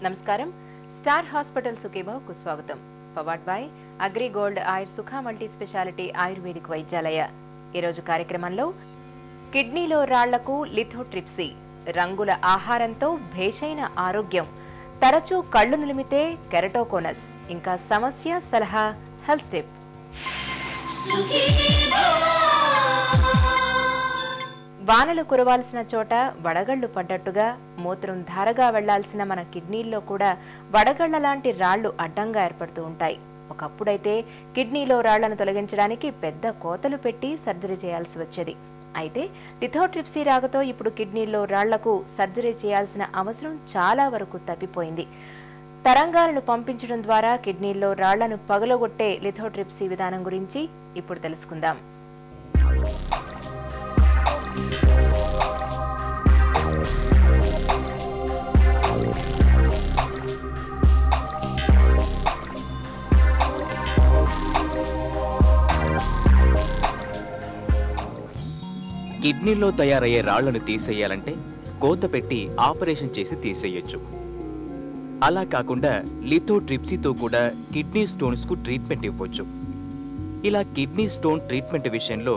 నమస్కారం. Star hospital సుఖీభావ్కు స్వాగతం. Powered by AgriGold ఆయుర్ సుఖ మల్టీ స్పెషాలిటీ ఆయుర్వేదిక్ వైద్యాలయ. ఈరోజు కార్యక్రమంలో కిడ్నీలో రాళ్లకు లిథోట్రిప్సీ, రంగుల ఆహారంతో భేషైన ఆరోగ్యం, తరచూ కళ్ళు నిలిమితే కెరటోకోనస్, ఇంకా సమస్య సలహా హెల్త్ టిప్. వానలు కురవాల్సిన చోట వడగళ్లు పడ్డట్టుగా మూత్రం ధారగా వెళ్లాల్సిన మన కిడ్నీల్లో కూడా వడగళ్ల లాంటి రాళ్లు అడ్డంగా ఏర్పడుతూ ఉంటాయి. ఒకప్పుడైతే కిడ్నీలో రాళ్లను తొలగించడానికి పెద్ద కోతలు పెట్టి సర్జరీ చేయాల్సి వచ్చేది. అయితే లిథోట్రిప్సీ రాగతో ఇప్పుడు కిడ్నీలో రాళ్లకు సర్జరీ చేయాల్సిన అవసరం చాలా వరకు తప్పిపోయింది. తరంగాలను పంపించడం ద్వారా కిడ్నీల్లో రాళ్లను పగలగొట్టే లిథోట్రిప్సీ విధానం గురించి ఇప్పుడు తెలుసుకుందాం. కిడ్నీలో తయారయ్యే రాళ్లను తీసేయాలంటే కోత పెట్టి ఆపరేషన్ చేసి తీసేయొచ్చు. అలా కాకుండా లిథోట్రిప్సీతో కూడా కిడ్నీ స్టోన్స్కు ట్రీట్మెంట్ ఇవ్వచ్చు. ఇలా కిడ్నీ స్టోన్ ట్రీట్మెంట్ విషయంలో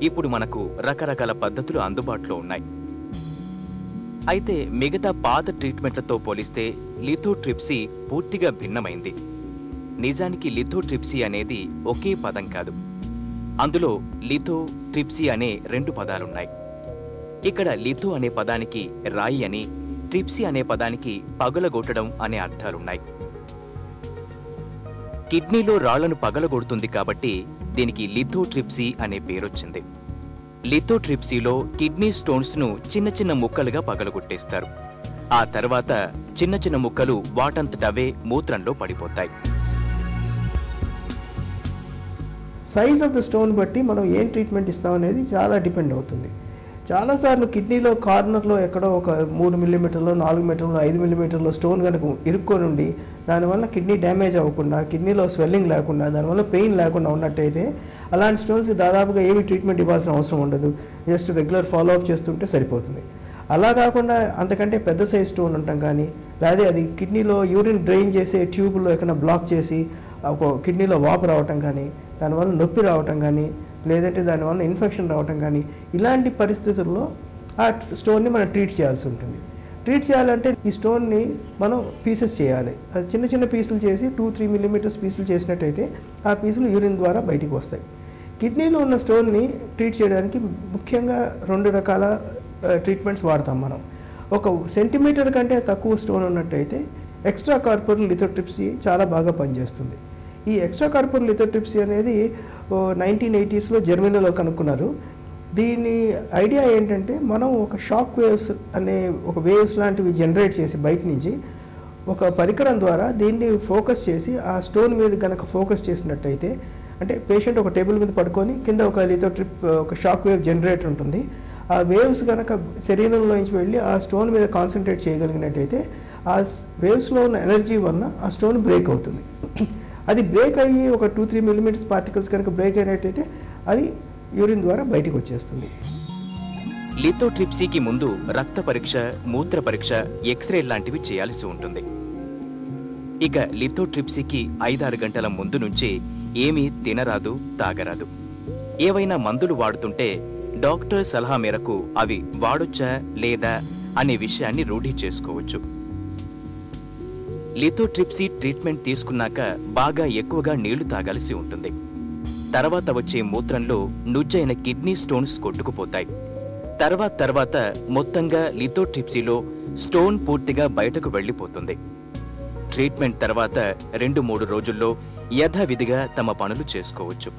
ఇప్పుడు మనకు రకరకాల పద్ధతులు అందుబాటులో ఉన్నాయి. అయితే మిగతా పాత ట్రీట్మెంట్లతో పోలిస్తే లిథోట్రిప్సీ పూర్తిగా భిన్నమైంది. నిజానికి లిథోట్రిప్సీ అనేది ఒకే పదం కాదు. అందులో లిథో, ట్రిప్సీ అనే రెండు పదాలున్నాయి. ఇక్కడ లిథో అనే పదానికి రాయి అని, ట్రిప్సీ అనే పదానికి పగలగొట్టడం అనే అర్థాలున్నాయి. కిడ్నీలో రాళ్లను పగలగొడుతుంది కాబట్టి దీనికి లిథోట్రిప్సీ అనే పేరొచ్చింది. లిథోట్రిప్సీలో కిడ్నీ స్టోన్స్ను చిన్న చిన్న ముక్కలుగా పగలగొట్టేస్తారు. ఆ తర్వాత చిన్న చిన్న ముక్కలు వాటంతటవే మూత్రంలో పడిపోతాయి. సైజ్ ఆఫ్ ద స్టోన్ బట్టి మనం ఏం ట్రీట్మెంట్ ఇస్తామనేది చాలా డిపెండ్ అవుతుంది. చాలాసార్లు కిడ్నీలో కార్నర్లో ఎక్కడో ఒక 3 మిల్లీమీటర్లో, 4 మీటర్లో, 5 మిల్లీమీటర్లో స్టోన్ కనుక ఇరుక్కొని ఉండి దానివల్ల కిడ్నీ డ్యామేజ్ అవ్వకుండా, కిడ్నీలో స్వెల్లింగ్ లేకుండా, దానివల్ల పెయిన్ లేకుండా ఉన్నట్టయితే అలాంటి స్టోన్స్ దాదాపుగా ఏమి ట్రీట్మెంట్ ఇవ్వాల్సిన అవసరం ఉండదు. జస్ట్ రెగ్యులర్ ఫాలో అప్ చేస్తుంటే సరిపోతుంది. అలా కాకుండా అంతకంటే పెద్ద సైజ్ స్టోన్ ఉంటాం కానీ, లేదా అది కిడ్నీలో యూరిన్ డ్రైన్ చేసే ట్యూబ్లో ఎక్కడైనా బ్లాక్ చేసి ఒక కిడ్నీలో వాపు రావటం కానీ, దానివల్ల నొప్పి రావటం కానీ, లేదంటే దానివల్ల ఇన్ఫెక్షన్ రావటం కానీ, ఇలాంటి పరిస్థితుల్లో ఆ స్టోన్ని మనం ట్రీట్ చేయాల్సి ఉంటుంది. ట్రీట్ చేయాలంటే ఈ స్టోన్ని మనం పీసెస్ చేయాలి. అది చిన్న చిన్న పీసులు చేసి 2-3 మిల్లీమీటర్స్ పీసులు చేసినట్టయితే ఆ పీసులు యూరిన్ ద్వారా బయటికి వస్తాయి. కిడ్నీలో ఉన్న స్టోన్ని ట్రీట్ చేయడానికి ముఖ్యంగా 2 రకాల ట్రీట్మెంట్స్ వాడతాం మనం. 1 సెంటీమీటర్ కంటే తక్కువ స్టోన్ ఉన్నట్టయితే ఎక్స్ట్రా కార్పొరల్ లిథోట్రిప్సీ చాలా బాగా పనిచేస్తుంది. ఈ ఎక్స్ట్రా కార్పొరల్ లిథోట్రిప్సీ అనేది 1980s జర్మనీలో కనుక్కున్నారు. దీని ఐడియా ఏంటంటే మనం ఒక షాక్ వేవ్స్ అనే ఒక వేవ్స్ లాంటివి జనరేట్ చేసి బయట నుంచి ఒక పరికరం ద్వారా దీన్ని ఫోకస్ చేసి ఆ స్టోన్ మీద కనుక ఫోకస్ చేసినట్టయితే, అంటే పేషెంట్ ఒక టేబుల్ మీద పడుకొని కింద ఒక లిథోట్రిప్ ఒక షాక్ వేవ్ జనరేటర్ ఉంటుంది. ఆ వేవ్స్ కనుక శరీరంలోంచి వెళ్ళి ఆ స్టోన్ మీద కాన్సన్ట్రేట్ చేయగలిగినట్టయితే ఆ వేవ్స్లో ఉన్న ఎనర్జీ వలన ఆ స్టోన్ బ్రేక్ అవుతుంది. అది బ్రేక్ అయ్యి ఒక 2-3 మిల్లీమీటర్స్ పార్టికల్స్ కనుక బ్రేక్ అయినట్టయితే అది యూరిన్ ద్వారా బయటకు వచ్చేస్తుంది. లిథోట్రిప్సీకి ముందు రక్త పరీక్ష, మూత్ర పరీక్ష, ఎక్స్రే లాంటివి చేయాల్సి ఉంటుంది. ఇక లిథోట్రిప్సీకి 5-6 గంటల ముందు నుంచి ఏమీ తినరాదు, తాగరాదు. ఏవైనా మందులు వాడుతుంటే డాక్టర్ సలహా మేరకు అవి వాడొచ్చా లేదా అనే విషయాన్ని రూఢి చేసుకోవచ్చు. లిథోట్రిప్సీ ట్రీట్మెంట్ తీసుకున్నాక బాగా ఎక్కువగా నీళ్లు తాగాల్సి ఉంటుంది. తర్వాత వచ్చే మూత్రంలో నుజ్జైన కిడ్నీ స్టోన్స్ కొట్టుకుపోతాయి. తర్వాత మొత్తంగా లిథోట్రిప్సీలో స్టోన్ పూర్తిగా బయటకు వెళ్లిపోతుంది. ట్రీట్మెంట్ తర్వాత 2-3 రోజుల్లో యథావిధిగా తమ పనులు చేసుకోవచ్చు.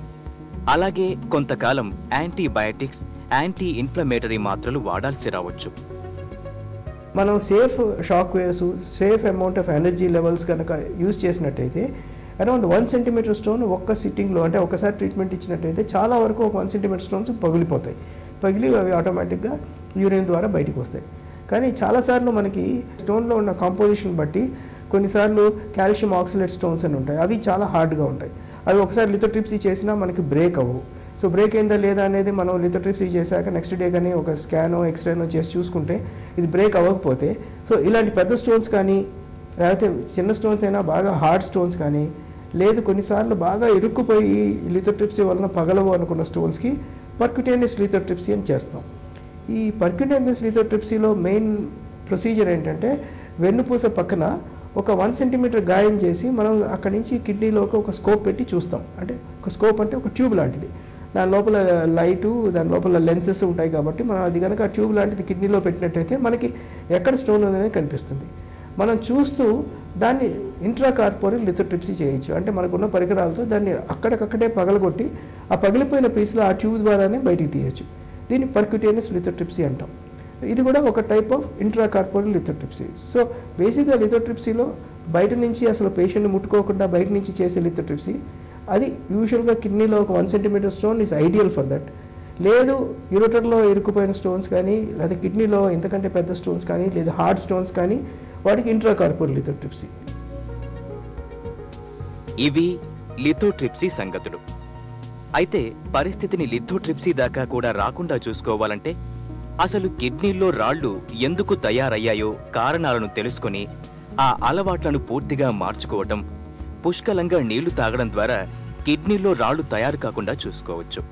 అలాగే కొంతకాలం యాంటీబయాటిక్స్, యాంటీ ఇన్ఫ్లమేటరీ మాత్రలు వాడాల్సి రావచ్చు. మనం safe shock waves, safe amount of energy levels కనుక యూజ్ చేసినట్టయితే అరౌండ్ 1 సెంటీమీటర్ స్టోన్ ఒక్క సిట్టింగ్లో, అంటే ఒకసారి ట్రీట్మెంట్ ఇచ్చినట్టయితే చాలా వరకు ఒక 1 సెంటీమీటర్ స్టోన్స్ పగిలిపోతాయి. పగిలి అవి ఆటోమేటిక్గా యూరిన్ ద్వారా బయటకు వస్తాయి. కానీ చాలాసార్లు మనకి స్టోన్లో ఉన్న కాంపోజిషన్ బట్టి కొన్నిసార్లు కాల్షియం ఆక్సిలేట్ స్టోన్స్ అని ఉంటాయి. అవి చాలా హార్డ్గా ఉంటాయి. అవి ఒకసారి లిథోట్రిప్సీ చేసినా మనకి బ్రేక్ అవ్వవు. సో బ్రేక్ అయిందా లేదా అనేది మనం లిథోట్రిప్సీ చేశాక నెక్స్ట్ డే కానీ ఒక స్కానో, ఎక్స్రేనో చేసి చూసుకుంటే ఇది బ్రేక్ అవ్వకపోతే, సో ఇలాంటి పెద్ద స్టోన్స్ కానీ లేకపోతే చిన్న స్టోన్స్ అయినా బాగా హార్డ్ స్టోన్స్ కానీ, లేదు కొన్నిసార్లు బాగా ఇరుక్కుపోయి లిథోట్రిప్సీ వలన పగలవు అనుకున్న స్టోన్స్కి పర్క్యుటేనియస్ లిథోట్రిప్సీ అని చేస్తాం. ఈ పర్క్యుటేనియస్ లిథోట్రిప్సీలో మెయిన్ ప్రొసీజర్ ఏంటంటే వెన్నుపూస పక్కన ఒక 1 సెంటీమీటర్ గాయం చేసి మనం అక్కడి నుంచి కిడ్నీలోకి ఒక స్కోప్ పెట్టి చూస్తాం. అంటే ఒక స్కోప్ అంటే ఒక ట్యూబ్ లాంటిది, దాని లోపల లైటు, దాని లోపల లెన్సెస్ ఉంటాయి కాబట్టి మనం అది కనుక ఆ ట్యూబ్ లాంటిది కిడ్నీలో పెట్టినట్టయితే మనకి ఎక్కడ స్టోన్ ఉందనేది కనిపిస్తుంది. మనం చూస్తూ దాన్ని ఇంట్రాకార్పోరల్ లిథోట్రిప్సీ చేయొచ్చు. అంటే మనకున్న పరికరాలతో దాన్ని అక్కడికక్కడే పగలగొట్టి ఆ పగిలిపోయిన పీసులు ఆ ట్యూబ్ ద్వారానే బయటికి తీయచ్చు. దీన్ని పర్క్యుటేనియస్ లిథోట్రిప్సీ అంటాం. ఇది కూడా ఒక టైప్ ఆఫ్ ఇంట్రాకార్పోరల్ లిథోట్రిప్సీ. సో బేసిక్గా లిథోట్రిప్సీలో బయట నుంచి అసలు పేషెంట్ని ముట్టుకోకుండా బయట నుంచి చేసే లిథోట్రిప్సీ, అది యూజువల్గా కిడ్నీలో ఒక 1 centimetre stone is ideal for that. లేదు యూరోటర్లో ఇరుక్కుపోయిన స్టోన్స్ కానీ, లేదా కిడ్నీలో ఇంతకంటే పెద్ద స్టోన్స్ కానీ, లేదా హార్డ్ స్టోన్స్ కానీ, వాటికి ఇంట్రాకార్పోరల్ లిథోట్రిప్సీ. ఇవి లిథోట్రిప్సీ సంగతులు. అయితే పరిస్థితిని లిథోట్రిప్సీ దాకా కూడా రాకుండా చూసుకోవాలంటే అసలు కిడ్నీల్లో రాళ్లు ఎందుకు తయారయ్యాయో కారణాలను తెలుసుకొని ఆ అలవాట్లను పూర్తిగా మార్చుకోవటం, పుష్కలంగా నీళ్లు తాగడం ద్వారా కిడ్నీల్లో రాళ్లు తయారు కాకుండా చూసుకోవచ్చు.